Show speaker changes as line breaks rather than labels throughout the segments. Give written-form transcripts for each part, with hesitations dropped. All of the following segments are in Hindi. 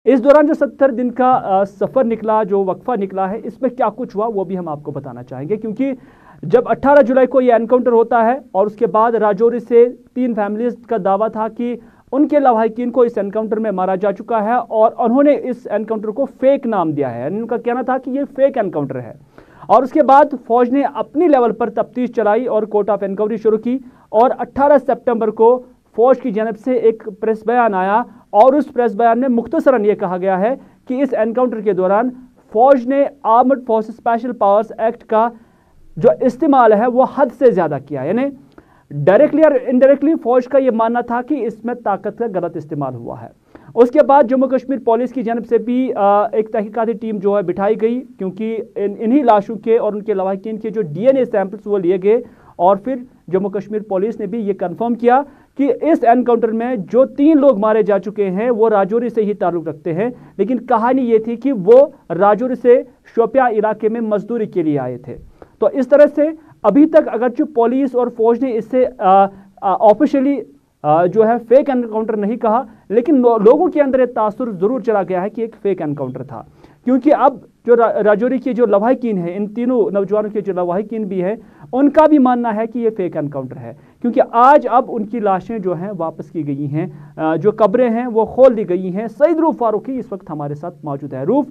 इस दौरान जो 70 दिन का सफर निकला, जो वक्फा निकला है, इसमें क्या कुछ हुआ वो भी हम आपको बताना चाहेंगे। क्योंकि जब 18 जुलाई को ये एनकाउंटर होता है और उसके बाद राजौरी से 3 फैमिलीज का दावा था कि उनके लवाहिकीन को इस एनकाउंटर में मारा जा चुका है और उन्होंने इस एनकाउंटर को फेक नाम दिया है। उनका कहना था कि ये फेक एनकाउंटर है। और उसके बाद फौज ने अपनी लेवल पर तफ्तीश चलाई और कोर्ट ऑफ इंक्वायरी शुरू की और 18 सितंबर को फौज की जानब से एक प्रेस बयान आया और उस प्रेस बयान में मुख्तसरन ये कहा गया है कि इस एनकाउंटर के दौरान फौज ने armed forces special powers act का जो इस्तेमाल है वो हद से ज़्यादा किया। यानी डायरेक्टली और इनडायरेक्टली फौज का ये मानना था कि इसमें ताकत का गलत इस्तेमाल हुआ है। उसके बाद जम्मू कश्मीर पुलिस की जानब से भी एक तहकीकाती टीम जो है बिठाई गई, क्योंकि इन्हीं लाशों के और उनके लवाहिकीन के जो DNA सैंपल्स वो लिए गए और फिर जम्मू कश्मीर पुलिस ने भी ये कंफर्म किया कि इस एनकाउंटर में जो 3 लोग मारे जा चुके हैं वो राजौरी से ही ताल्लुक रखते हैं। लेकिन कहानी ये थी कि वो राजौरी से शोपियां इलाके में मजदूरी के लिए आए थे। तो इस तरह से अभी तक अगरचे पुलिस और फौज ने इससे ऑफिशियली जो है फेक एनकाउंटर नहीं कहा, लेकिन लोगों के अंदर एक तासुर जरूर चला गया है कि एक फेक एनकाउंटर था। क्योंकि अब जो राजौरी के जो लवाहिकीन है, इन तीनों नौजवानों के जो लवाहिकीन भी है, उनका भी मानना है कि ये फेक एनकाउंटर है। क्योंकि आज अब उनकी लाशें जो हैं वापस की गई हैं, जो कब्रें हैं वो खोल दी गई हैं। सईद रूफ फारूकी इस वक्त हमारे साथ मौजूद है। रूफ,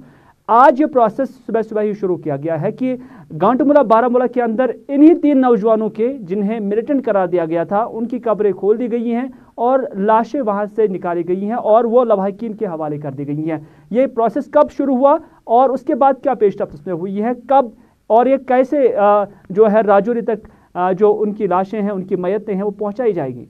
आज ये प्रोसेस सुबह सुबह ही शुरू किया गया है कि गांटमुला बारामूला के अंदर इन्हीं 3 नौजवानों के, जिन्हें मिलिटेंट करार दिया गया था, उनकी कब्रें खोल दी गई हैं और लाशें वहां से निकाली गई हैं और वो लवाहिकीन के हवाले कर दी गई हैं। ये प्रोसेस कब शुरू हुआ और उसके बाद क्या पेशरफ्त इसमें हुई है, कब और ये कैसे जो है राजौरी तक जो उनकी लाशें हैं, उनकी मैयतें हैं, वो पहुंचाई जाएगी?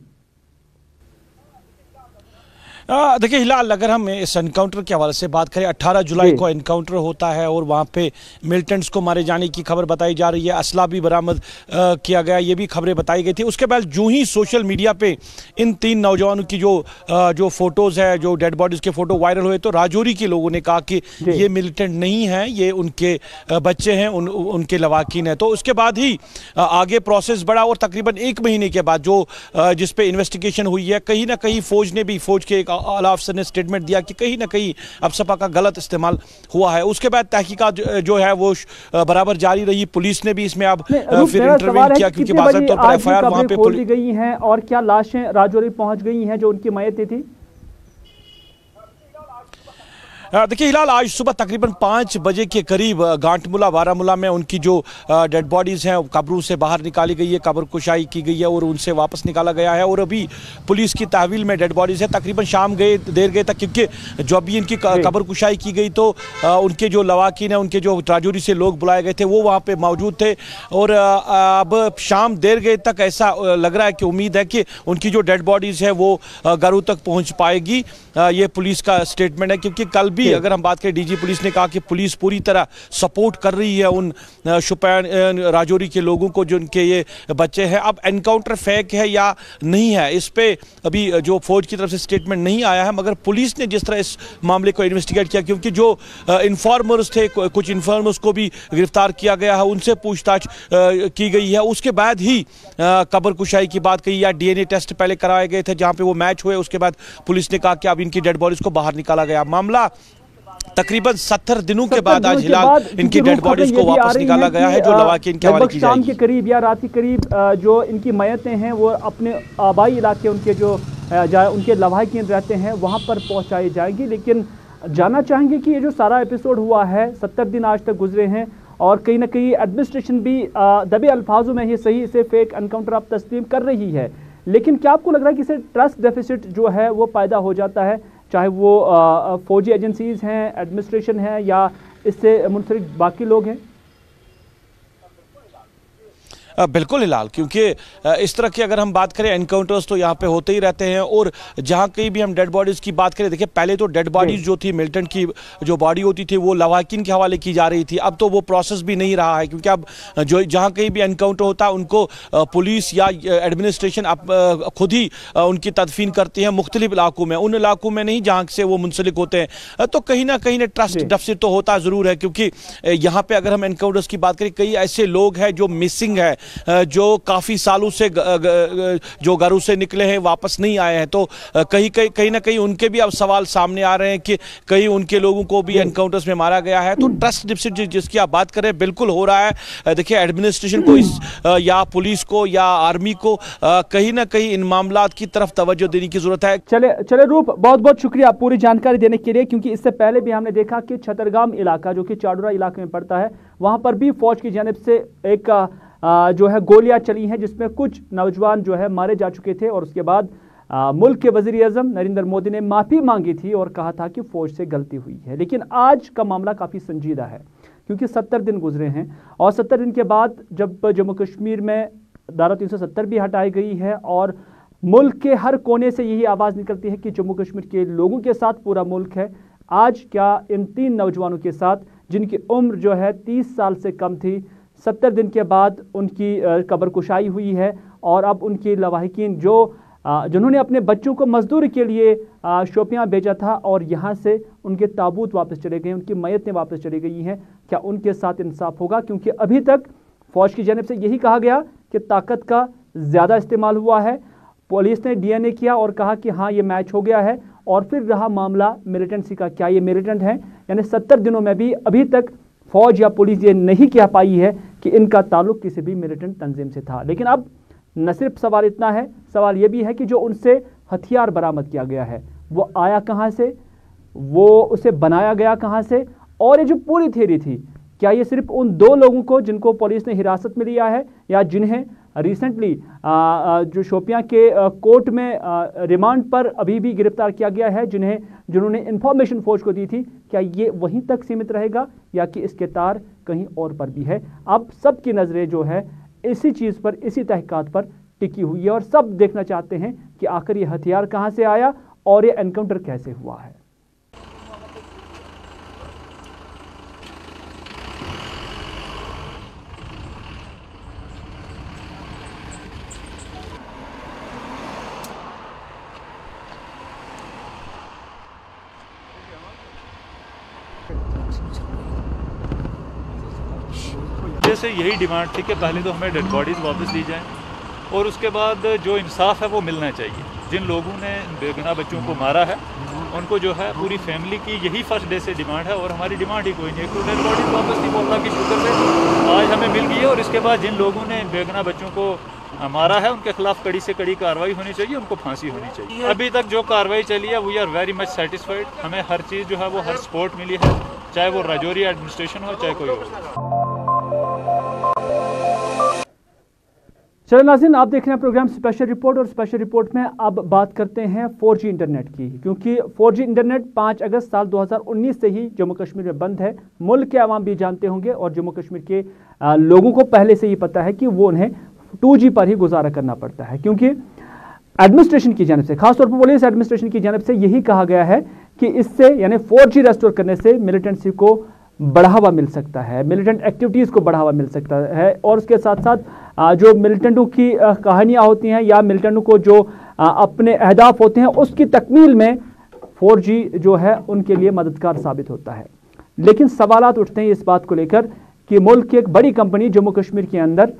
देखिए हिलाल, अगर हम इस एनकाउंटर के हवाले से बात करें, 18 जुलाई को एनकाउंटर होता है और वहाँ पे मिलिटेंट्स को मारे जाने की खबर बताई जा रही है। असला भी बरामद किया गया, ये भी खबरें बताई गई थी। उसके बाद जो ही सोशल मीडिया पे इन 3 नौजवानों की जो फोटोज़ है, जो डेड बॉडीज़ के फोटो वायरल हुए, तो राजौरी के लोगों ने कहा कि ये मिलिटेंट नहीं है, ये उनके बच्चे हैं, उनके लवाकिन हैं। तो उसके बाद ही आगे प्रोसेस बढ़ा और तकरीबन 1 महीने के बाद जो जिस पे इन्वेस्टिगेशन हुई है, कहीं ना कहीं फौज के एक आला अफसर ने स्टेटमेंट दिया कि कहीं ना कहीं अफसपा का गलत इस्तेमाल हुआ है। उसके बाद तहकीकात जो है वो बराबर जारी रही। पुलिस ने भी इसमें अब फिर इंटरवीन किया, क्योंकि बाज़ाब्ता तौर पर एफआईआर वहां पे खोल दी गई हैं और क्या लाशें राजौरी पहुंच गई हैं जो उनकी मैयतें थी? देखिए हिलाल, आज सुबह तकरीबन 5 बजे के करीब गांटमुला बारामूला में उनकी जो डेड बॉडीज़ हैं कब्रों से बाहर निकाली गई है, कब्र कुशाई की गई है और उनसे वापस निकाला गया है। और अभी पुलिस की तहवील में डेड बॉडीज़ है। तकरीबन शाम देर गए तक, क्योंकि जो अभी इनकी कब्र कुशाई की गई तो उनके जो लवाकिन हैं, उनके जो राजौरी से लोग बुलाए गए थे वो वहाँ पर मौजूद थे। और अब शाम देर गए तक ऐसा लग रहा है कि उम्मीद है कि उनकी जो डेड बॉडीज़ है वो घरों तक पहुँच पाएगी। ये पुलिस का स्टेटमेंट है। क्योंकि कल भी अगर हम बात करें, डीजी पुलिस ने कहा कि पुलिस पूरी तरह सपोर्ट कर रही है उन शोपियां राजौरी के लोगों को, जो उनके ये बच्चे हैं। अब एनकाउंटर फेक है या नहीं है, इस पे अभी जो फौज की तरफ से स्टेटमेंट नहीं आया है, मगर पुलिस ने जिस तरह इस मामले को इन्वेस्टिगेट किया, क्योंकि जो इन्फॉर्मर्स थे, कुछ इन्फॉर्मर्स को भी गिरफ्तार किया गया है, उनसे पूछताछ की गई है। उसके बाद ही कब्र कुशाई की बात कही या DNA टेस्ट पहले कराए गए थे जहाँ पे वो मैच हुए। उसके बाद पुलिस ने कहा कि अब इनकी डेड बॉडीज को बाहर निकाला गया। मामला तकरीबन 70 दिनों के बाद आज हिलाल इनकी डेड बॉडीज को वापस निकाला गया है, जो लवाकिन के हवाले की जाएगी।
शाम के करीब या रात के करीब जो इनकी मैयतें हैं वो अपने आबाई इलाके, उनके जो उनके लवाकिन रहते हैं वहाँ पर पहुँचाई जाएगी। लेकिन जानना चाहेंगे कि ये जो सारा एपिसोड हुआ है, 70 दिन आज तक गुजरे हैं और कहीं ना कहीं एडमिनिस्ट्रेशन भी दबे अल्फाजों में ही सही इसे फेक एनकाउंटर अब तस्लीम कर रही है। लेकिन क्या आपको लग रहा है कि इसे ट्रस्ट डेफिसिट जो है वो पैदा हो जाता है, चाहे वो फौजी एजेंसीज हैं, एडमिनिस्ट्रेशन है या इससे मुंसलिक बाकी लोग हैं?
बिल्कुल हिलाल, क्योंकि इस तरह की अगर हम बात करें एनकाउंटर्स तो यहाँ पे होते ही रहते हैं। और जहाँ कहीं भी हम डेड बॉडीज़ की बात करें, देखिए पहले तो डेड बॉडीज़ जो थी, मिलिटेंट की जो बॉडी होती थी वो लवाकिन के हवाले की जा रही थी। अब तो वो प्रोसेस भी नहीं रहा है, क्योंकि अब जो जहाँ कहीं भी एनकाउंटर होता है उनको पुलिस या एडमिनिस्ट्रेशन खुद ही उनकी तदफीन करती है मुख्तलिफ इलाकों में, उन इलाकों में नहीं जहाँ से वो मुंसलिक होते हैं। तो कहीं ना कहीं ट्रस्ट डेफिसिट तो होता ज़रूर है, क्योंकि यहाँ पर अगर हम एनकाउंटर्स की बात करें, कई ऐसे लोग हैं जो मिसिंग है, जो काफ़ी सालों से जो घरों से निकले हैं वापस नहीं आए हैं। तो कहीं ना कहीं उनके भी अब सवाल सामने आ रहे हैं कि कहीं उनके लोगों को भी एनकाउंटर्स में मारा गया है। तो ट्रस्ट डिफिसिट जिसकी आप बात करें बिल्कुल हो रहा है। देखिए एडमिनिस्ट्रेशन को या पुलिस को या आर्मी को कहीं ना कहीं इन मामलात की तरफ तवज्जो देने की जरूरत है।
चले रूप, बहुत बहुत शुक्रिया पूरी जानकारी देने के लिए, क्योंकि इससे पहले भी हमने देखा कि छतरगाम इलाका जो कि चाडोरा इलाके में पड़ता है, वहां पर भी फौज की जानिब से एक जो है गोलियां चली हैं जिसमें कुछ नौजवान जो है मारे जा चुके थे। और उसके बाद मुल्क के वजीर आज़म नरेंद्र मोदी ने माफ़ी मांगी थी और कहा था कि फौज से गलती हुई है। लेकिन आज का मामला काफ़ी संजीदा है, क्योंकि 70 दिन गुजरे हैं और 70 दिन के बाद जब जम्मू कश्मीर में धारा 370 भी हटाई गई है और मुल्क के हर कोने से यही आवाज़ निकलती है कि जम्मू कश्मीर के लोगों के साथ पूरा मुल्क है। आज क्या इन 3 नौजवानों के साथ, जिनकी उम्र जो है 30 साल से कम थी, 70 दिन के बाद उनकी कब्र कुशाई हुई है और अब उनकी लवाहिकीन जिन्होंने अपने बच्चों को मजदूरी के लिए शोपियां भेजा था और यहाँ से उनके ताबूत वापस चले गए, उनकी मैयतें वापस चली गई हैं, क्या उनके साथ इंसाफ होगा? क्योंकि अभी तक फौज की जानिब से यही कहा गया कि ताकत का ज़्यादा इस्तेमाल हुआ है। पुलिस ने डीएनए किया और कहा कि हाँ ये मैच हो गया है। और फिर रहा मामला मिलिटेंसी का, क्या ये मिलिटेंट है? यानी 70 दिनों में भी अभी तक फौज या पुलिस ये नहीं कह पाई है कि इनका ताल्लुक किसी भी मिलिटेंट तंजीम से था। लेकिन अब न सिर्फ सवाल इतना है, सवाल ये भी है कि जो उनसे हथियार बरामद किया गया है वो आया कहाँ से, वो उसे बनाया गया कहाँ से, और ये जो पूरी थ्योरी थी, क्या ये सिर्फ उन 2 लोगों को जिनको पुलिस ने हिरासत में लिया है या जिन्हें रिसेंटली जो शोपियां के कोर्ट में रिमांड पर अभी भी गिरफ्तार किया गया है, जिन्होंने इंफॉर्मेशन फौज को दी थी, क्या ये वहीं तक सीमित रहेगा या कि इसके तार कहीं और पर भी है? अब सबकी नज़रें जो है इसी चीज़ पर, इसी तहकीकात पर टिकी हुई है और सब देखना चाहते हैं कि आखिर ये हथियार कहाँ से आया और ये एनकाउंटर कैसे हुआ है।
से यही डिमांड थी कि पहले तो हमें डेड बॉडीज़ वापस दी जाएं और उसके बाद जो इंसाफ है वो मिलना चाहिए। जिन लोगों ने बेगुनाह बच्चों को मारा है उनको जो है पूरी फैमिली की यही फर्स्ट डे से डिमांड है और हमारी डिमांड ही कोई नहीं है। तो डेड बॉडीज़ वापस थी, अल्लाह की शुक्र से आज हमें मिल गई है। और इसके बाद जिन लोगों ने बेगुनाह बच्चों को मारा है उनके खिलाफ कड़ी से कड़ी कार्रवाई होनी चाहिए, उनको फांसी होनी चाहिए। अभी तक जो कार्रवाई चली है we are very much satisfied. हमें हर चीज़ जो है वो हर सपोर्ट मिली है, चाहे वो राजौरी एडमिनिस्ट्रेशन हो चाहे कोई और।
चलो नाज़रीन, आप देख रहे हैं प्रोग्राम स्पेशल रिपोर्ट और स्पेशल रिपोर्ट में अब बात करते हैं 4G इंटरनेट की, क्योंकि 4G इंटरनेट 5 अगस्त साल 2019 से ही जम्मू कश्मीर में बंद है। मुल्क के आवाम भी जानते होंगे और जम्मू कश्मीर के लोगों को पहले से ही पता है कि वो उन्हें 2G पर ही गुजारा करना पड़ता है, क्योंकि एडमिनिस्ट्रेशन की जानिब से, खासतौर पर पुलिस एडमिनिस्ट्रेशन की जानिब से यही कहा गया है कि इससे यानी 4G रेस्टोर करने से मिलिटेंसी को बढ़ावा मिल सकता है, मिलिटेंट एक्टिविटीज़ को बढ़ावा मिल सकता है। और उसके साथ साथ जो मिलिटेंटों की कहानियाँ होती हैं या मिलिटेंटों को जो अपने अहदाफ होते हैं उसकी तकमील में 4G जो है उनके लिए मददगार साबित होता है। लेकिन सवालात उठते हैं इस बात को लेकर कि मुल्क की एक बड़ी कंपनी जम्मू कश्मीर के अंदर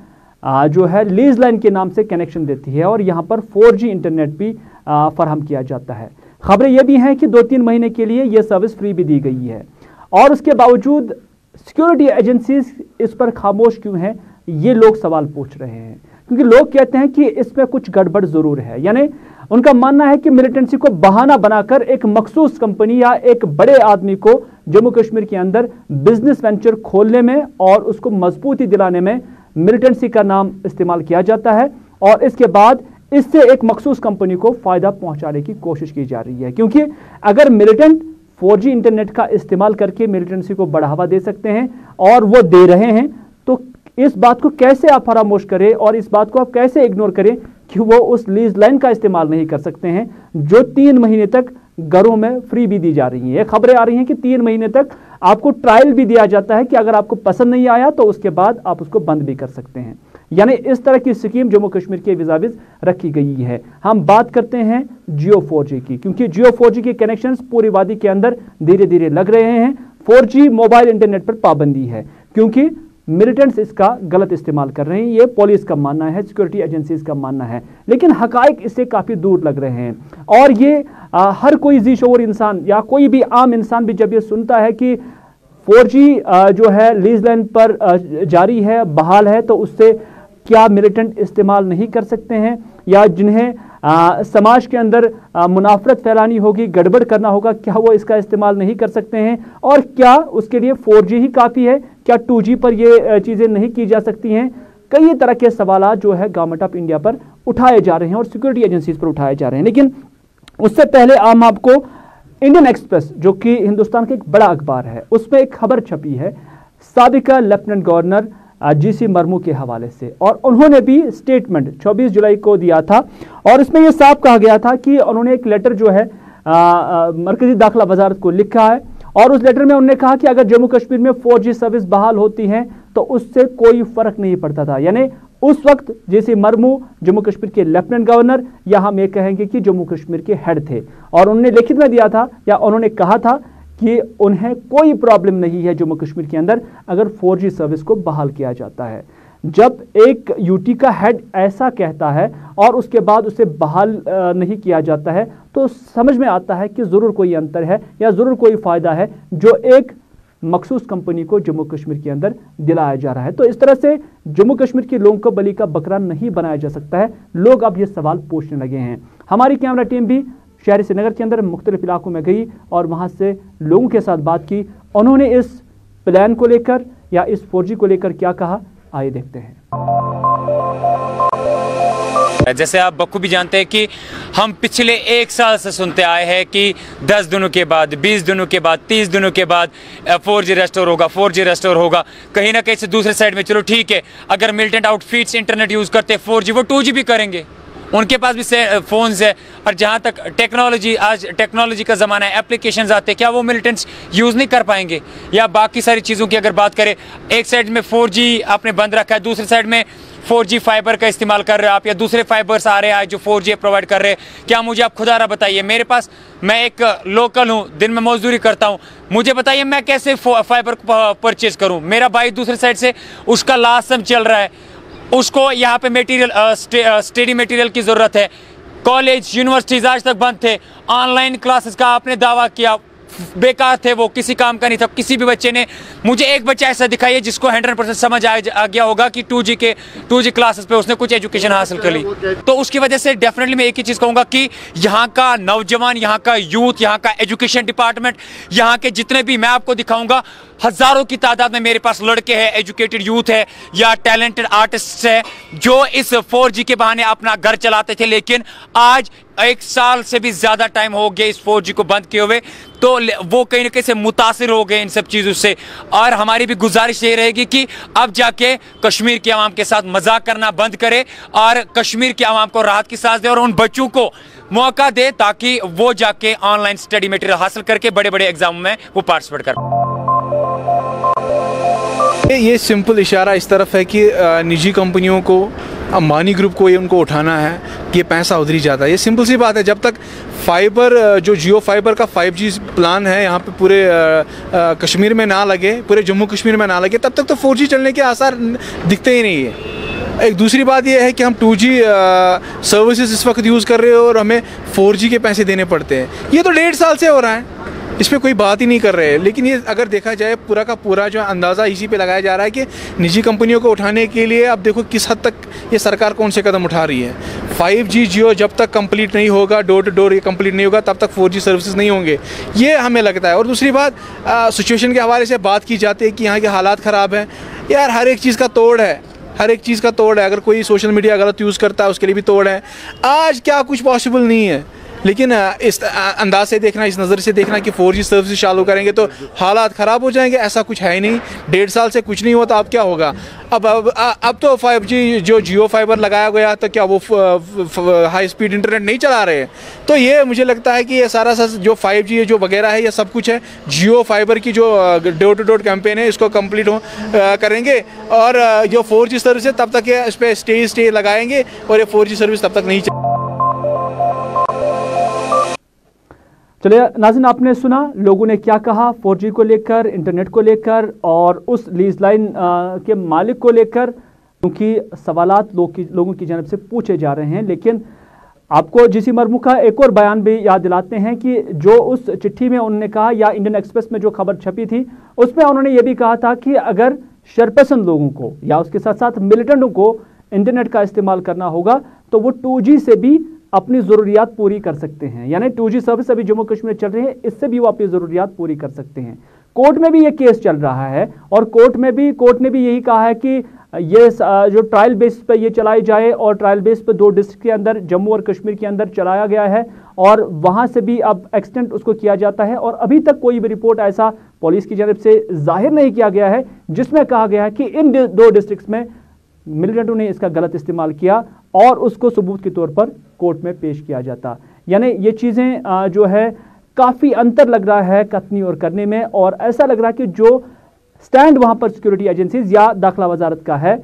जो है लीज लाइन के नाम से कनेक्शन देती है और यहाँ पर 4G इंटरनेट भी फराहम किया जाता है। खबरें यह भी हैं कि 2-3 महीने के लिए यह सर्विस फ्री भी दी गई है और उसके बावजूद सिक्योरिटी एजेंसीज इस पर खामोश क्यों हैं, ये लोग सवाल पूछ रहे हैं। क्योंकि लोग कहते हैं कि इसमें कुछ गड़बड़ ज़रूर है, यानी उनका मानना है कि मिलिटेंसी को बहाना बनाकर एक मखसूस कंपनी या एक बड़े आदमी को जम्मू कश्मीर के अंदर बिजनेस वेंचर खोलने में और उसको मजबूती दिलाने में मिलिटेंसी का नाम इस्तेमाल किया जाता है और इसके बाद इससे एक मखसूस कंपनी को फ़ायदा पहुंचाने की कोशिश की जा रही है। क्योंकि अगर मिलिटेंट 4G इंटरनेट का इस्तेमाल करके मिलिटेंसी को बढ़ावा दे सकते हैं और वो दे रहे हैं, तो इस बात को कैसे आप फरामोश करें और इस बात को आप कैसे इग्नोर करें कि वो उस लीज लाइन का इस्तेमाल नहीं कर सकते हैं जो 3 महीने तक घरों में फ्री भी दी जा रही है। खबरें आ रही हैं कि 3 महीने तक आपको ट्रायल भी दिया जाता है कि अगर आपको पसंद नहीं आया तो उसके बाद आप उसको बंद भी कर सकते हैं। यानी इस तरह की स्कीम जम्मू कश्मीर के विजाविज रखी गई है। हम बात करते हैं जियो 4G की, क्योंकि जियो 4G के कनेक्शंस पूरी वादी के अंदर धीरे धीरे लग रहे हैं। 4G मोबाइल इंटरनेट पर पाबंदी है, क्योंकि मिलिटेंट्स इसका गलत इस्तेमाल कर रहे हैं। ये पुलिस का मानना है, सिक्योरिटी एजेंसीज का मानना है, लेकिन हकाइक इससे काफ़ी दूर लग रहे हैं। और ये हर कोई जी शोर इंसान या कोई भी आम इंसान भी जब ये सुनता है कि 4G जो है लीज लाइन पर जारी है, बहाल है, तो उससे क्या मिलिटेंट इस्तेमाल नहीं कर सकते हैं, या जिन्हें समाज के अंदर मुनाफरत फैलानी होगी, गड़बड़ करना होगा, क्या वो इसका इस्तेमाल नहीं कर सकते हैं? और क्या उसके लिए 4G ही काफ़ी है? क्या 2G पर ये चीज़ें नहीं की जा सकती हैं? कई तरह के सवाल जो है गवर्नमेंट ऑफ इंडिया पर उठाए जा रहे हैं और सिक्योरिटी एजेंसीज पर उठाए जा रहे हैं। लेकिन उससे पहले हम आपको इंडियन एक्सप्रेस, जो कि हिंदुस्तान का एक बड़ा अखबार है, उसमें एक खबर छपी है साबिका लेफ्टिनेंट गवर्नर GC मर्मू के हवाले से, और उन्होंने भी स्टेटमेंट 24 जुलाई को दिया था और इसमें यह साफ कहा गया था कि उन्होंने एक लेटर जो है मरकजी दाखिला वजारत को लिखा है और उस लेटर में उन्होंने कहा कि अगर जम्मू कश्मीर में 4G सर्विस बहाल होती है तो उससे कोई फर्क नहीं पड़ता था। यानी उस वक्त GC मर्मू जम्मू कश्मीर के लेफ्टिनेंट गवर्नर, या हम ये कहेंगे कि जम्मू कश्मीर के हेड थे, और उन्होंने लिखित में दिया था या उन्होंने कहा था कि उन्हें कोई प्रॉब्लम नहीं है जम्मू कश्मीर के अंदर अगर 4G सर्विस को बहाल किया जाता है। जब एक यूटी का हेड ऐसा कहता है और उसके बाद उसे बहाल नहीं किया जाता है तो समझ में आता है कि ज़रूर कोई अंतर है या ज़रूर कोई फ़ायदा है जो एक मखसूस कंपनी को जम्मू कश्मीर के अंदर दिलाया जा रहा है। तो इस तरह से जम्मू कश्मीर के लोगों को बलि का बकरा नहीं बनाया जा सकता है। लोग अब ये सवाल पूछने लगे हैं। हमारी कैमरा टीम भी शहर श्रीनगर के अंदर मुख्तलिफ इलाकों में गई और वहाँ से लोगों के साथ बात की। उन्होंने इस प्लान को लेकर या इस 4G को लेकर क्या कहा, आइए देखते हैं।
जैसे आप बखूबी जानते हैं कि हम पिछले 1 साल से सुनते आए हैं कि 10 दिनों के बाद, 20 दिनों के बाद, 30 दिनों के बाद 4G रेस्टोर होगा, 4G रेस्टोर होगा। कहीं ना कहीं से दूसरे साइड में चलो ठीक है, अगर मिलिटेंट आउटफिट्स इंटरनेट यूज़ करते हैं 4G, वो 2G भी करेंगे, उनके पास भी फ़ोन्स है। और जहाँ तक टेक्नोलॉजी, आज टेक्नोलॉजी का ज़माना है, एप्लीकेशंस आते हैं, क्या वो मिलिटेंट्स यूज़ नहीं कर पाएंगे? या बाकी सारी चीज़ों की अगर बात करें, एक साइड में 4G आपने बंद रखा है, दूसरी साइड में 4G फाइबर का इस्तेमाल कर रहे हो आप, या दूसरे फाइबर्स आ रहे हैं जो 4G प्रोवाइड कर रहे हैं। क्या मुझे आप खुदारा बताइए, मेरे पास, मैं एक लोकल हूँ, दिन में मजदूरी करता हूँ, मुझे बताइए मैं कैसे फाइबर परचेज करूँ? मेरा भाई दूसरे साइड से, उसका लास्ट सेम चल रहा है, उसको यहाँ पे मटेरियल, स्टडी मटेरियल की ज़रूरत है। कॉलेज यूनिवर्सिटीज़ आज तक बंद थे, ऑनलाइन क्लासेस का आपने दावा किया, बेकार थे, वो किसी काम का नहीं था। किसी भी बच्चे ने, मुझे एक बच्चा ऐसा दिखाइए जिसको 100% समझ आ गया होगा कि 2G क्लासेस पे उसने कुछ एजुकेशन हासिल कर ली। तो उसकी वजह से डेफिनेटली मैं एक ही चीज़ कहूँगा कि यहाँ का नौजवान, यहाँ का यूथ, यहाँ का एजुकेशन डिपार्टमेंट, यहाँ के जितने भी, मैं आपको दिखाऊंगा हज़ारों की तादाद में मेरे पास लड़के हैं, एजुकेटेड यूथ है या टैलेंटेड आर्टिस्ट है जो इस 4G के बहाने अपना घर चलाते थे, लेकिन आज 1 साल से भी ज़्यादा टाइम हो गया इस 4G को बंद किए हुए, तो वो कहीं ना कहीं से मुतासिर हो गए इन सब चीज़ों से। और हमारी भी गुजारिश ये रहेगी कि अब जाके कश्मीर के आवाम के साथ मजाक करना बंद करे और कश्मीर के आवाम को राहत की सांस दे और उन बच्चों को मौका दे ताकि वो जाके ऑनलाइन स्टडी मटेरियल हासिल करके बड़े बड़े एग्जामों में वो पार्टिसिपेट कर।
ये सिंपल इशारा इस तरफ है कि निजी कंपनियों को, अंबानी ग्रुप को, ये उनको उठाना है कि ये पैसा उधर ही जाता है। ये सिंपल सी बात है। जब तक फाइबर, जो जियो फाइबर का 5G प्लान है यहाँ पे पूरे कश्मीर में ना लगे, पूरे जम्मू कश्मीर में ना लगे, तब तक तो 4G चलने के आसार दिखते ही नहीं है। एक दूसरी बात ये है कि हम 2G सर्विसेज इस वक्त यूज़ कर रहे हो और हमें 4G के पैसे देने पड़ते हैं। ये तो 1.5 साल से हो रहा है, इस पर कोई बात ही नहीं कर रहे हैं। लेकिन ये अगर देखा जाए, पूरा का पूरा जो अंदाज़ा इसी पे लगाया जा रहा है कि निजी कंपनियों को उठाने के लिए अब देखो किस हद तक ये सरकार कौन से कदम उठा रही है। 5G जियो जब तक कंप्लीट नहीं होगा, डोर टू डोर ये कंप्लीट नहीं होगा, तब तक 4G सर्विसेज नहीं होंगे, ये हमें लगता है। और दूसरी बात, सिचुएशन के हवाले से बात की जाती है कि यहाँ के हालात ख़राब हैं। यार हर एक चीज़ का तोड़ है, हर एक चीज़ का तोड़ है। अगर कोई सोशल मीडिया गलत यूज़ करता है उसके लिए भी तोड़ है। आज क्या कुछ पॉसिबल नहीं है, लेकिन इस अंदाज से देखना, इस नज़र से देखना कि 4G सर्विस चालू करेंगे तो हालात ख़राब हो जाएंगे, ऐसा कुछ है ही नहीं। 1.5 साल से कुछ नहीं हुआ तो अब क्या होगा? अब तो 5G जो जियो फाइबर लगाया गया तो क्या वो हाई स्पीड इंटरनेट नहीं चला रहे हैं? तो ये मुझे लगता है कि ये सारा जो 5G जो वगैरह है, ये सब कुछ है जियो फाइबर की जो डोर टू डोर कैंपेन है, इसको कंप्लीट करेंगे और जो 4G सर्विस है तब तक इस पर स्टे लगाएंगे और ये 4G सर्विस तब तक नहीं
चलिए नाज़रीन, आपने सुना लोगों ने क्या कहा 4G को लेकर, इंटरनेट को लेकर और उस लीज लाइन के मालिक को लेकर, क्योंकि सवालात लोगों की जानब से पूछे जा रहे हैं। लेकिन आपको जीसी मरमू का एक और बयान भी याद दिलाते हैं कि जो उस चिट्ठी में उन्होंने कहा, या इंडियन एक्सप्रेस में जो खबर छपी थी उसमें उन्होंने ये भी कहा था कि अगर शरपसंद लोगों को या उसके साथ साथ मिलिटेंटों को इंटरनेट का इस्तेमाल करना होगा तो वो 2G से भी अपनी ज़रूरियात पूरी कर सकते हैं। यानी 2G सर्विस अभी जम्मू कश्मीर में चल रही है, इससे भी वो अपनी ज़रूरियात पूरी कर सकते हैं। कोर्ट में भी ये केस चल रहा है और कोर्ट ने भी यही कहा है कि ये जो ट्रायल बेस पे ये चलाई जाए, और ट्रायल बेस पे 2 डिस्ट्रिक्ट के अंदर, जम्मू और कश्मीर के अंदर चलाया गया है और वहां से भी अब एक्सटेंड उसको किया जाता है। और अभी तक कोई भी रिपोर्ट ऐसा पुलिस की जानब से जाहिर नहीं किया गया है जिसमें कहा गया है कि इन 2 डिस्ट्रिक्ट्स में मिलिटेंटों ने इसका गलत इस्तेमाल किया और उसको सबूत के तौर पर कोर्ट में पेश किया जाता। यानी ये चीज़ें जो है काफ़ी अंतर लग रहा है कथनी और करने में, और ऐसा लग रहा है कि जो स्टैंड वहाँ पर सिक्योरिटी एजेंसीज या दाखिला वजारत का है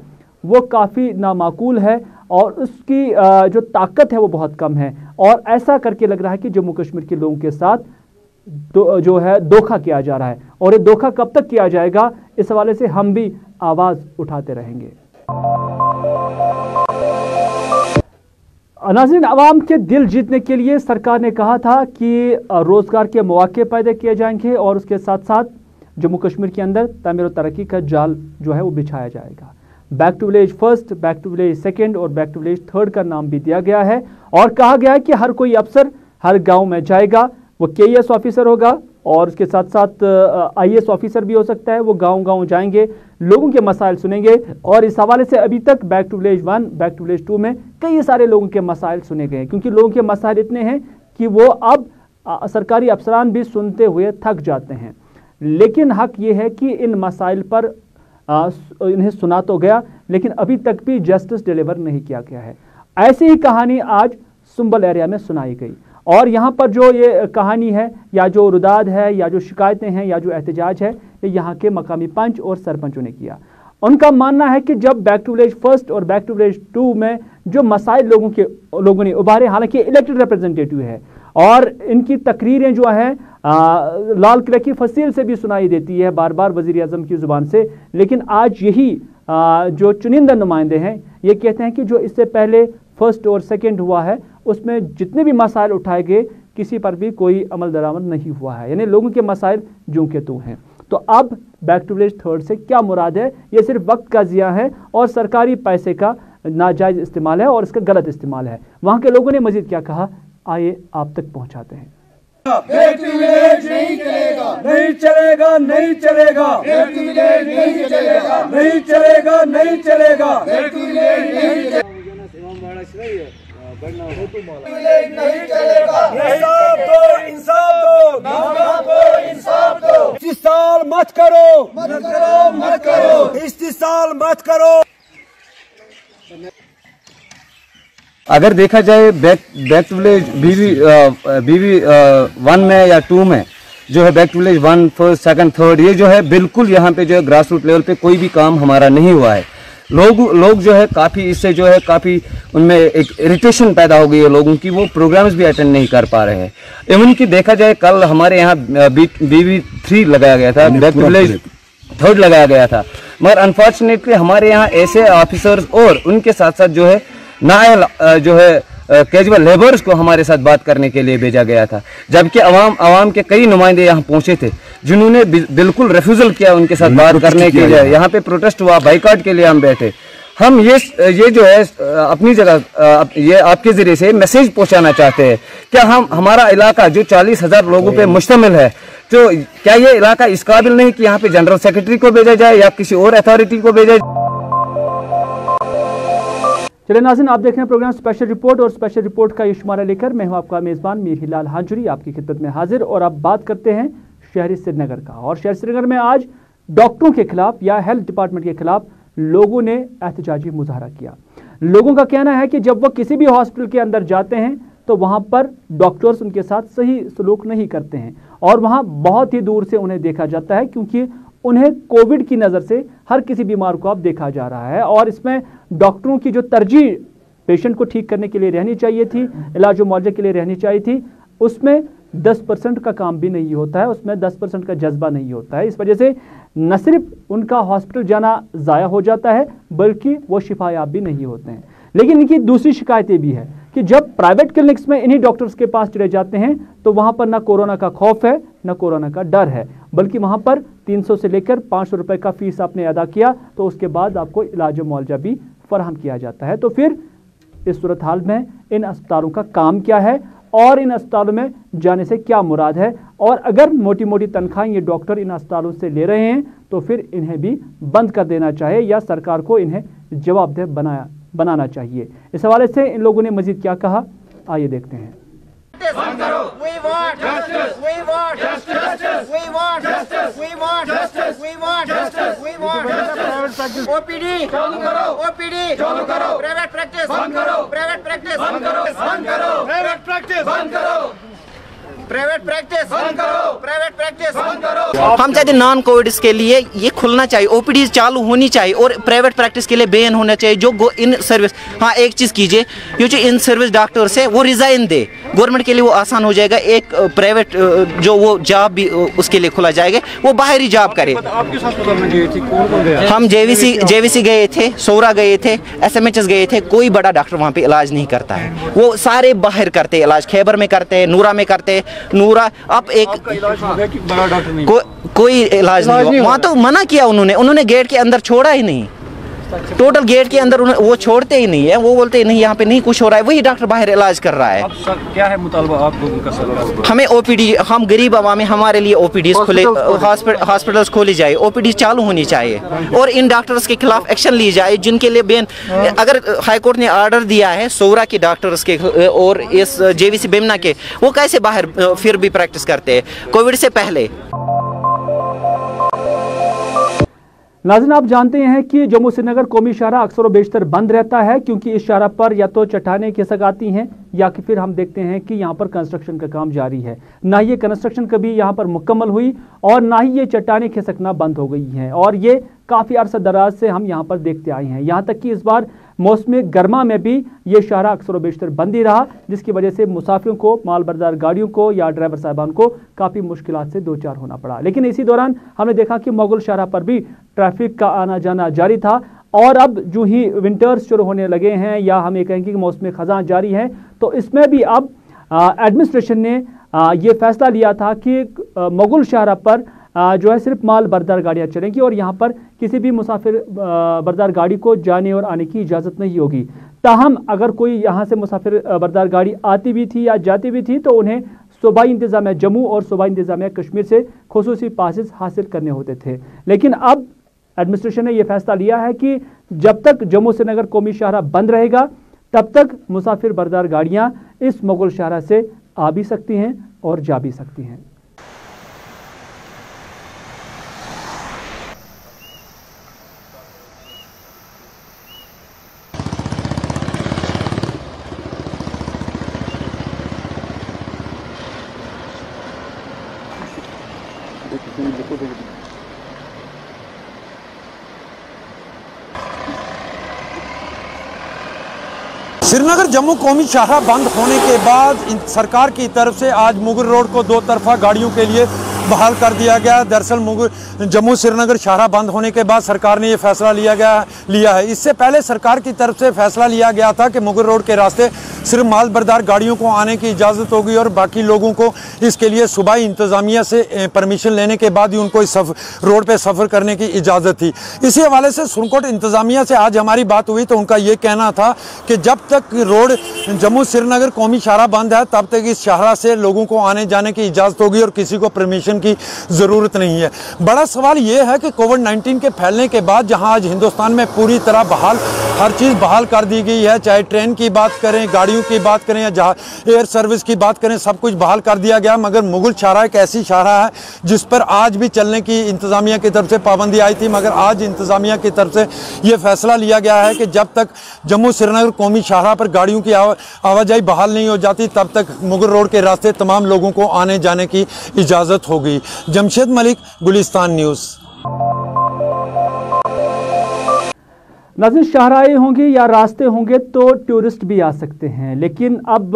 वो काफ़ी नामाकूल है और उसकी जो ताकत है वो बहुत कम है। और ऐसा करके लग रहा है कि जम्मू कश्मीर के लोगों के साथ जो है धोखा किया जा रहा है, और ये धोखा कब तक किया जाएगा, इस हवाले से हम भी आवाज़ उठाते रहेंगे। नाज़रीन, आवाम के दिल जीतने के लिए सरकार ने कहा था कि रोज़गार के मौके पैदा किए जाएंगे और उसके साथ साथ जम्मू कश्मीर के अंदर तामीर और तरक्की का जाल जो है वो बिछाया जाएगा। Back to village first, back to village second और बैक टू विलेज थर्ड का नाम भी दिया गया है और कहा गया है कि हर कोई अफसर हर गांव में जाएगा, वो KS ऑफिसर होगा और उसके साथ साथ IAS ऑफिसर भी हो सकता है, वो गांव-गांव जाएंगे, लोगों के मसाइल सुनेंगे। और इस हवाले से अभी तक back to village 1, back to village 2 में कई सारे लोगों के मसाइल सुने गए, क्योंकि लोगों के मसाइल इतने हैं कि वो अब सरकारी अफसरान भी सुनते हुए थक जाते हैं। लेकिन हक ये है कि इन मसाइल पर इन्हें सुना तो गया, लेकिन अभी तक भी जस्टिस डिलीवर नहीं किया गया है। ऐसी ही कहानी आज सुंबल एरिया में सुनाई गई और यहाँ पर जो ये कहानी है या जो रुदाद है या जो शिकायतें हैं या जो एहतजाज है, ये यहाँ के मकामी पंच और सरपंचों ने किया। उनका मानना है कि जब बैक टू विलेज फर्स्ट और बैक टू विलेज 2 में जो मसाइल लोगों ने उभारे, हालांकि इलेक्टेड रिप्रेजेंटेटिव है और इनकी तकरीरें जो हैं लाल किले की फसील से भी सुनाई देती है बार बार वज़ीर आज़म की ज़ुबान से, लेकिन आज यही जो चुनिंदा नुमाइंदे हैं ये कहते हैं कि जो इससे पहले फर्स्ट और सेकंड हुआ है उसमें जितने भी मसाइल उठाए गए किसी पर भी कोई अमल दरामद नहीं हुआ है, यानी लोगों के मसाइल जो के तो हैं। तो अब बैक टू विलेज थर्ड से क्या मुराद है? ये सिर्फ वक्त का ज़िया है और सरकारी पैसे का नाजायज़ इस्तेमाल है और इसका गलत इस्तेमाल है। वहाँ के लोगों ने मजीद क्या कहा, आइए आप तक पहुँचाते हैं।
बैक टू विलेज नहीं चलेगा, नहीं चलेगा, नहीं चलेगा, बैक टू विलेज नहीं चलेगा, नहीं चलेगा, नहीं चलेगा, बैक टू विलेज नहीं चलेगा, नहीं चलेगा। इंसाफ दो, इंसाफ दो, नाम को इंसाफ दो। इस्तिसाल मत करो, मत करो, मत करो, इस्तिसाल मत करो।
अगर देखा जाए बैक टू विलेज BV 1 में या 2 में जो है back to village 1 first second third, ये जो है बिल्कुल यहाँ पे जो है ग्रास रूट लेवल पे कोई भी काम हमारा नहीं हुआ है। लोग जो है काफ़ी इससे जो है काफ़ी उनमें एक इरिटेशन पैदा हो गई है लोगों की, वो प्रोग्राम्स भी अटेंड नहीं कर पा रहे हैं। इवन की देखा जाए कल हमारे यहाँ BV 3 लगाया गया था, बैक टू विलेज थर्ड लगाया गया था, मगर अनफॉर्चुनेटली हमारे यहाँ ऐसे ऑफिसर्स और उनके साथ साथ जो है नायल जो है कैजुअल लेबर्स को हमारे साथ बात करने के लिए भेजा गया था, जबकि अवाम के कई नुमाइंदे यहाँ पहुंचे थे जिन्होंने बिल्कुल रिफ्यूजल किया उनके साथ बात करने के लिए। यहाँ पे प्रोटेस्ट हुआ, बाइकआउट के लिए हम बैठे। हम ये जो है अपनी जगह ये आपके जरिए से मैसेज पहुंचाना चाहते हैं क्या हमारा इलाका जो 40,000 लोगों पे मुश्तमिल है, तो क्या ये इलाका इस काबिल नहीं कि यहाँ पे जनरल सेक्रेटरी को भेजा जाए या किसी और अथॉरिटी को भेजा जाए?
चलिए नाज़रीन, आप देख रहे हैं प्रोग्राम स्पेशल रिपोर्ट और स्पेशल रिपोर्ट का ये शुमारा लेकर मैं हूं आपका मेज़बान मीर हिलाल हांजुरी आपकी खिदमत में हाजिर। और अब बात करते हैं शहरी श्रीनगर का, और शहरी श्रीनगर में आज डॉक्टरों के खिलाफ या हेल्थ डिपार्टमेंट के खिलाफ लोगों ने एहतजाजी मुजाहरा किया। लोगों का कहना है कि जब वो किसी भी हॉस्पिटल के अंदर जाते हैं तो वहाँ पर डॉक्टर्स उनके साथ सही सलूक नहीं करते हैं और वहाँ बहुत ही दूर से उन्हें देखा जाता है, क्योंकि उन्हें कोविड की नज़र से हर किसी बीमार को अब देखा जा रहा है। और इसमें डॉक्टरों की जो तरजीह पेशेंट को ठीक करने के लिए रहनी चाहिए थी, इलाज व मुआवजे के लिए रहनी चाहिए थी, उसमें 10% का काम भी नहीं होता है, उसमें 10% का जज्बा नहीं होता है। इस वजह से न सिर्फ उनका हॉस्पिटल जाना ज़ाया हो जाता है बल्कि वो शिफायाब भी नहीं होते हैं। लेकिन इनकी दूसरी शिकायतें भी है कि जब प्राइवेट क्लिनिक्स में इन्हीं डॉक्टर्स के पास चले जाते हैं तो वहाँ पर ना कोरोना का खौफ है न कोरोना का डर है, बल्कि वहाँ पर 300 से लेकर 500 रुपये का फीस आपने अदा किया तो उसके बाद आपको इलाज मुआवजा भी फराहम किया जाता है। तो फिर इस सूरत हाल में इन अस्पतालों का काम क्या है और इन अस्पतालों में जाने से क्या मुराद है, और अगर मोटी मोटी तनख्वाहें ये डॉक्टर इन अस्पतालों से ले रहे हैं तो फिर इन्हें भी बंद कर देना चाहिए या सरकार को इन्हें जवाबदेह बनाना चाहिए। इस हवाले से इन लोगों ने मजीद क्या कहा, आइए देखते हैं।
हम चाहते नॉन कोविड के लिए ये खुलना चाहिए, ओपीडी चालू होनी चाहिए और प्राइवेट प्रैक्टिस के लिए बैन होना चाहिए। जो इन सर्विस, हाँ एक चीज़ कीजिए, ये जो इन सर्विस डॉक्टर्स है वो रिजाइन दे, गवर्नमेंट के लिए वो आसान हो जाएगा। एक प्राइवेट जो वो जॉब भी उसके लिए खुला जाएगा, वो बाहरी जॉब करे। हम जेवीसी गए थे, सोरा गए थे, SMHS गए थे, कोई बड़ा डॉक्टर वहाँ पे इलाज नहीं करता है, वो सारे बाहर करते हैं इलाज, खैबर में करते हैं, नूरा में करते हैं। नूरा अब एक कोई इलाज नहीं हुआ, वहाँ तो मना किया उन्होंने गेट के अंदर छोड़ा ही नहीं, टोटल गेट के अंदर वो छोड़ते ही नहीं है, वो बोलते ही नहीं यहाँ पे नहीं कुछ हो रहा है, वही डॉक्टर बाहर इलाज कर रहा है।
अब सर क्या है मुतालबा आप लोगों का?
हमें ओपीडी, हम गरीब आवाम में, हमारे लिए ओपीडी खुले, हॉस्पिटल्स खोली जाए, ओपीडी चालू होनी चाहिए और इन डॉक्टर्स के खिलाफ एक्शन ली जाए जिनके लिए बैन, अगर हाईकोर्ट ने ऑर्डर दिया है सोरा के डॉक्टर्स के और इस JVC बेमना के, वो कैसे बाहर फिर भी प्रैक्टिस करते हैं कोविड से पहले।
नाज़रीन, आप जानते हैं कि जम्मू श्रीनगर कौमी शाहराह अक्सर व बेशतर बंद रहता है क्योंकि इस शाहराह पर या तो चट्टानें खिसक आती हैं या कि फिर हम देखते हैं कि यहाँ पर कंस्ट्रक्शन का काम जारी है। ना ये कंस्ट्रक्शन कभी यहाँ पर मुकम्मल हुई और ना ही ये चट्टानें खिसकना बंद हो गई हैं, और ये काफ़ी अरसा दराज से हम यहाँ पर देखते आए हैं। यहाँ तक कि इस बार मौसम गर्मा में भी ये शाहराह अक्सर व बेशतर बंद ही रहा, जिसकी वजह से मुसाफिरों को, माल बरदार गाड़ियों को या ड्राइवर साहबान को काफ़ी मुश्किलात से दो चार होना पड़ा। लेकिन इसी दौरान हमने देखा कि मुगल शाहराह पर भी ट्रैफिक का आना जाना जारी था, और अब जो ही विंटर्स शुरू होने लगे हैं या हम ये कहेंगे कि मौसम ख़ज़ां जारी है, तो इसमें भी अब एडमिनिस्ट्रेशन ने ये फैसला लिया था कि मुगल शाहराह पर जो है सिर्फ माल बरदार गाड़ियाँ चलेंगी और यहाँ पर किसी भी मुसाफिर बरदार गाड़ी को जाने और आने की इजाज़त नहीं होगी। ताहम अगर कोई यहाँ से मुसाफिर बरदार गाड़ी आती भी थी या जाती भी थी तो उन्हें सूबाई इंतज़ामिया जम्मू और सूबाई इंतज़ामिया कश्मीर से खुसूसी पासेस हासिल करने होते थे। लेकिन अब एडमिनिस्ट्रेशन ने यह फैसला लिया है कि जब तक जम्मू श्रीनगर कौमी शाहराह बंद रहेगा तब तक मुसाफिर बरदार गाड़ियाँ इस मुगल शाहराह से आ भी सकती हैं और जा भी सकती हैं।
श्रीनगर जम्मू कौमी शाहराह बंद होने के बाद सरकार की तरफ से आज मुगल रोड को दो तरफा गाड़ियों के लिए बहाल कर दिया गया। दरअसल जम्मू श्रीनगर शाहराह बंद होने के बाद सरकार ने ये फैसला लिया है। इससे पहले सरकार की तरफ से फैसला लिया गया था कि मुगल रोड के रास्ते सिर्फ माल बरदार गाड़ियों को आने की इजाज़त होगी और बाकी लोगों को इसके लिए सूबाई इंतज़ामिया से परमिशन लेने के बाद ही उनको इस रोड पे सफ़र करने की इजाज़त थी। इसी हवाले से सुरनकोट इंतज़ामिया से आज हमारी बात हुई तो उनका ये कहना था कि जब तक रोड जम्मू श्रीनगर कौमी शाहराह बंद है तब तक इस शाहराह से लोगों को आने जाने की इजाज़त होगी और किसी को परमिशन की ज़रूरत नहीं है। बड़ा सवाल ये है कि कोविड-19 के फैलने के बाद जहाँ आज हिंदुस्तान में पूरी तरह हर चीज़ बहाल कर दी गई है, चाहे ट्रेन की बात करें, गाड़ियों की बात करें या एयर सर्विस की बात करें, सब कुछ बहाल कर दिया गया, मगर मुगल शाहराह एक ऐसी शाहराह है जिस पर आज भी चलने की इंतज़ामिया की तरफ से पाबंदी आई थी। मगर आज इंतज़ामिया की तरफ से ये फैसला लिया गया है कि जब तक जम्मू श्रीनगर कौमी शाहराह पर गाड़ियों की आवाजाही बहाल नहीं हो जाती तब तक मुगल रोड के रास्ते तमाम लोगों को आने जाने की इजाज़त होगी। जमशेद मलिक, गुलिस्तान न्यूज़।
नाज़रीन, शाहराहें होंगी या रास्ते होंगे तो टूरिस्ट भी आ सकते हैं, लेकिन अब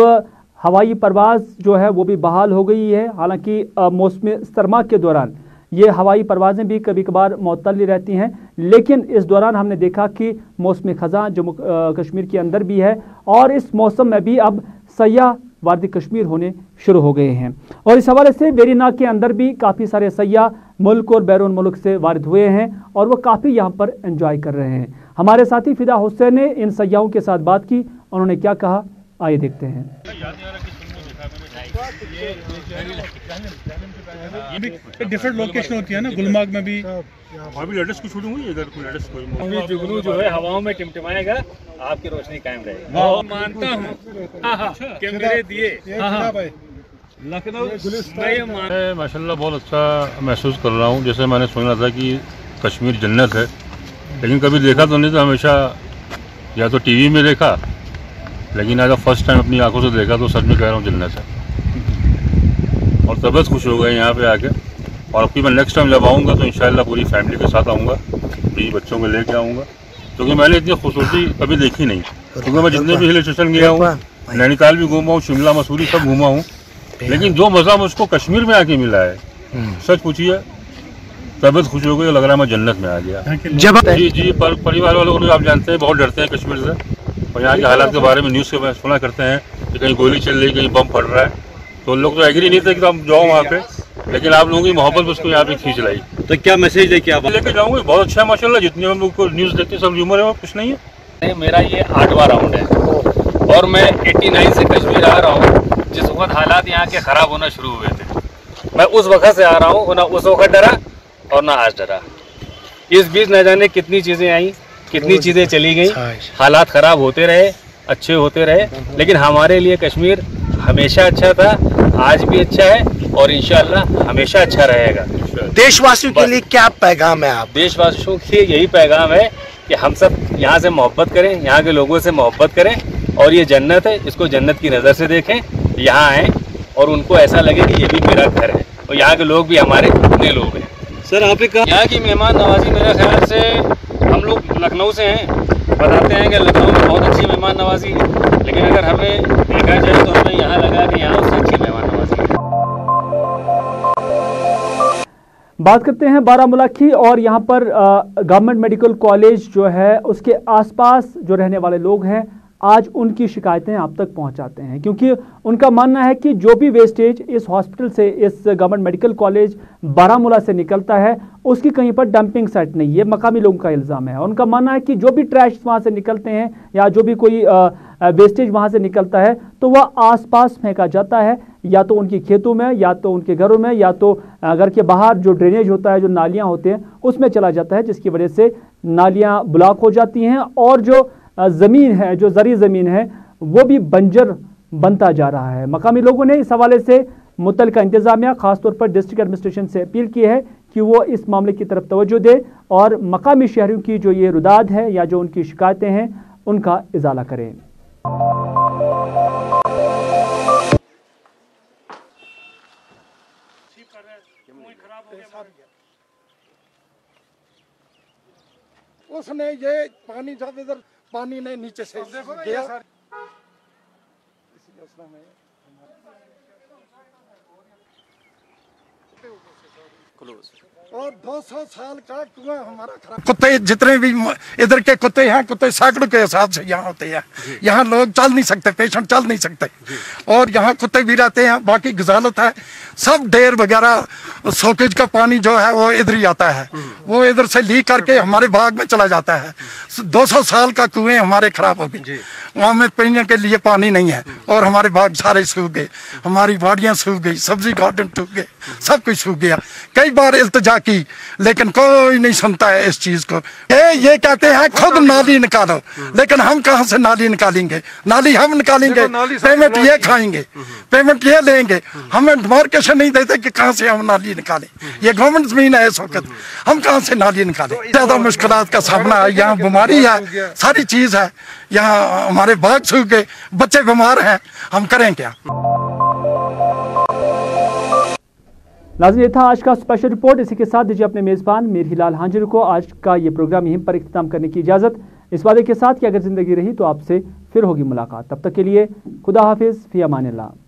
हवाई परवाज़ जो है वो भी बहाल हो गई है। हालांकि मौसम सरमा के दौरान ये हवाई परवाज़ें भी कभी कभार मुअत्तल रहती हैं, लेकिन इस दौरान हमने देखा कि मौसम ख़ज़ां जम्मू कश्मीर के अंदर भी है और इस मौसम में भी अब सयाह वारद कश्मीर होने शुरू हो गए हैं। और इस हवाले से वेरीनाग के अंदर भी काफ़ी सारे सयाह मुल्क और बैरून मुल्क से वारद हुए हैं और वो काफ़ी यहाँ पर एंजॉय कर रहे हैं। हमारे साथी फिदा हुसैन ने इन सयाहों के साथ बात की, उन्होंने क्या कहा आइए देखते हैं।
ये भी डिफरेंट लोकेशन होती है ना, गुलमर्ग में भी
वहाँ भी लेटेस्ट की शूटिंग हुई है, इधर कोई लेटेस्ट कोई
जुगनू जो है हवाओं में टिमटिमाएगा, आपकी रोशनी कायम रहेगी। मैं मानता हूँ कि मेरे दिए लखनऊ
मैं माशाल्लाह बहुत अच्छा महसूस कर रहा हूँ। जैसे मैंने सुना था कि कश्मीर जन्नत है, लेकिन कभी देखा तो नहीं था, हमेशा या तो टीवी में देखा, लेकिन आज फर्स्ट टाइम अपनी आंखों से देखा तो सच में कह रहा हूँ जन्नत है। और तबीयत खुश हो गई यहाँ पे आके। और अब मैं नेक्स्ट टाइम जब आऊँगा तो इंशाल्लाह पूरी फैमिली के साथ आऊँगा, अपनी बच्चों को लेके आऊँगा, क्योंकि मैंने इतनी खूबसूरती कभी देखी नहीं। क्योंकि मैं जितने भी हिल स्टेशन गया हूँ, नैनीताल भी घूमा हूँ, शिमला मसूरी सब घूमा हूँ, लेकिन जो मज़ा मुझको कश्मीर में आके मिला है, सच पूछिए तबीयत खुश हो गई, लग रहा है मैं जन्नत में आ गया। जी परिवार वालों को आप जानते हैं बहुत डरते हैं कश्मीर से, और यहाँ के हालात के बारे में न्यूज़ के सुना करते हैं कि कहीं गोली चल रही, कहीं बम फट रहा है, तो लोग तो एग्री नहीं थे कि हम जाओ वहाँ पे, लेकिन आप लोगों की मोहब्बत उसको यहाँ पे खींच लाई।
तो क्या मैसेज लेके आप
लेके जाऊँगे? बहुत अच्छा है माशाल्लाह, जितने हम लोग को न्यूज़ देखते हैं सब ह्यूमर है और कुछ नहीं है।
मेरा ये 8वां राउंड है और मैं 89 से कश्मीर आ रहा हूँ, जिस वक्त हालात यहाँ के ख़राब होना शुरू हुए थे। मैं उस वक्त से आ रहा हूँ, ना उस वक्त डरा और ना आज डरा। इस बीच न जाने कितनी चीज़ें आई, कितनी चीज़ें चली गई, हालात ख़राब होते रहे, अच्छे होते रहे, लेकिन हमारे लिए कश्मीर हमेशा अच्छा था, आज भी अच्छा है और इंशाअल्लाह हमेशा अच्छा रहेगा।
देशवासियों के लिए क्या पैगाम है आप?
देशवासियों के यही पैगाम है कि हम सब यहाँ से मोहब्बत करें, यहाँ के लोगों से मोहब्बत करें, और ये जन्नत है, इसको जन्नत की नज़र से देखें, यहाँ आएँ और उनको ऐसा लगे कि ये भी मेरा घर है और यहाँ के लोग भी हमारे अपने लोग हैं।
सर आपने कहा
यहाँ की मेहमान नवाजी मेरे ख्याल से, हम लोग लखनऊ से हैं, बताते हैं कि लखनऊ में बहुत अच्छी मेहमान नवाजी है, लेकिन अगर हमें देखा जाए तो हमें यहाँ लगा कि यहाँ उससे अच्छी मेहमान नवाजी है।
बात करते हैं बारामूला की, और यहाँ पर गवर्नमेंट मेडिकल कॉलेज जो है उसके आसपास जो रहने वाले लोग हैं आज उनकी शिकायतें आप तक पहुंचाते हैं, क्योंकि उनका मानना है कि जो भी वेस्टेज इस हॉस्पिटल से, इस गवर्नमेंट मेडिकल कॉलेज बारामूला से निकलता है उसकी कहीं पर डंपिंग साइट नहीं है, मकामी लोगों का इल्ज़ाम है। उनका मानना है कि जो भी ट्रैश वहाँ से निकलते हैं या जो भी कोई वेस्टेज वहाँ से निकलता है तो वह आसपास फेंका जाता है, या तो उनके खेतों में, या तो उनके घरों में, या तो घर के बाहर जो ड्रेनेज होता है, जो नालियाँ होते हैं उसमें चला जाता है, जिसकी वजह से नालियाँ ब्लॉक हो जाती हैं और जो ज़मीन है, जो ज़री ज़मीन है, वो भी बंजर बनता जा रहा है। मकामी लोगों ने इस हवाले से मुतल्लिका इंतज़ामिया, ख़ासतौर पर डिस्ट्रिक्ट एडमिनिस्ट्रेशन से अपील की है कि वो इस मामले की तरफ तवज्जो दे और मकामी शहरियों की जो ये रुदाद है या जो उनकी शिकायतें हैं उनका इजाला करें।
उसने ये पानी जब इधर पानी ने नीचे से गया और 200 साल का कुआं हमारा खराब। कुत्ते जितने भी इधर के कुत्ते हैं, कुत्ते सैकड़ों के हिसाब से यहाँ होते हैं। यहाँ लोग चल नहीं सकते, पेशेंट चल नहीं सकते, और यहाँ कुत्ते भी रहते हैं। बाकी गजालत है, सब ढेर वगैरह सोकेज का पानी जो है वो इधर ही आता है, वो इधर से लीक करके हमारे बाग में चला जाता है। 200 साल का कुएं हमारे खराब हो गए, वहाँ में पीने के लिए पानी नहीं है और हमारे बाग सारे सूख गए, हमारी वाड़ियाँ सूख गई, सब्जी गार्डन सूख गए, सब कुछ सूख गया। कई बार इल्तिजा की लेकिन कोई नहीं सुनता है इस चीज को। ये कहते हैं खुद नाली निकालो, लेकिन हम कहाँ से नाली निकालेंगे? नाली हम निकालेंगे, पेमेंट ये खाएंगे, पेमेंट ये लेंगे, हमें डिमार्केशन नहीं देते कि कहाँ से हम नाली निकालें। ये गवर्नमेंट जमीन है इस वक्त, हम कहाँ से नाली निकालें? ज्यादा मुश्किलात का सामना है, यहाँ बीमारी है, सारी चीज है, यहाँ हमारे बाग सूख गए, बच्चे बीमार हैं, हम करें क्या?
नाज़रीन, ये था आज का स्पेशल रिपोर्ट। इसी के साथ दीजिए अपने मेज़बान मीर हिलाल हांजिर को आज का ये प्रोग्राम यहीं पर इख्तिताम करने की इजाज़त, इस वादे के साथ कि अगर ज़िंदगी रही तो आपसे फिर होगी मुलाकात। तब तक के लिए खुदा हाफिज़, फ़ी अमानिल्लाह।